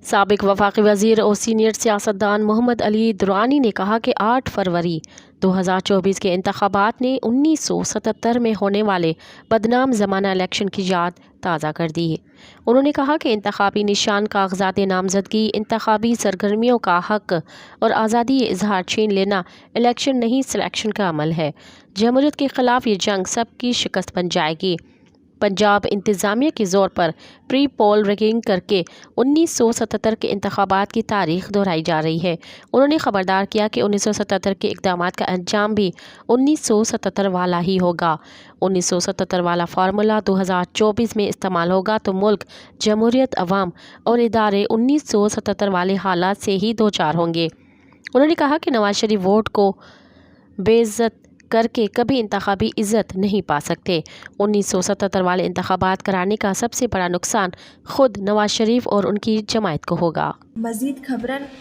سابق وفاقی وزیر اور سینئر سیاستدان محمد علی درانی نے کہا کہ 8 فروری 2024 کے انتخابات نے 1977 میں ہونے والے بدنام زمانہ الیکشن کی یاد تازہ کر دی ہے۔ انہوں نے کہا کہ انتخابی نشان، کاغذات نامزدگی، انتخابی سرگرمیوں کا حق اور آزادی اظہار چھین لینا الیکشن نہیں سلیکشن کا عمل ہے۔ جمہوریت کے خلاف یہ جنگ سب کی شکست بن جائے گی۔ پنجاب انتظامیہ کے زور پر پری پول ریگنگ کر کے 1977 کے انتخابات کی تاریخ دہرائی جا رہی ہے۔ انہوں نے خبردار کیا کہ 1977 کے اقدامات کا انجام بھی 1977 والا ہی ہوگا۔ 1977 والا فارمولہ 2024 میں استعمال ہوگا تو ملک، جمہوریت، عوام اور ادارے 1977 والے حالات سے ہی دوچار ہوں گے۔ انہوں نے کہا کہ نواز شریف ووٹ کو بے عزت کر کے کبھی انتخابی عزت نہیں پا سکتے۔ 1977 والے انتخابات کرانے کا سب سے بڑا نقصان خود نواز شریف اور ان کی جماعت کو ہوگا۔ مزید خبرن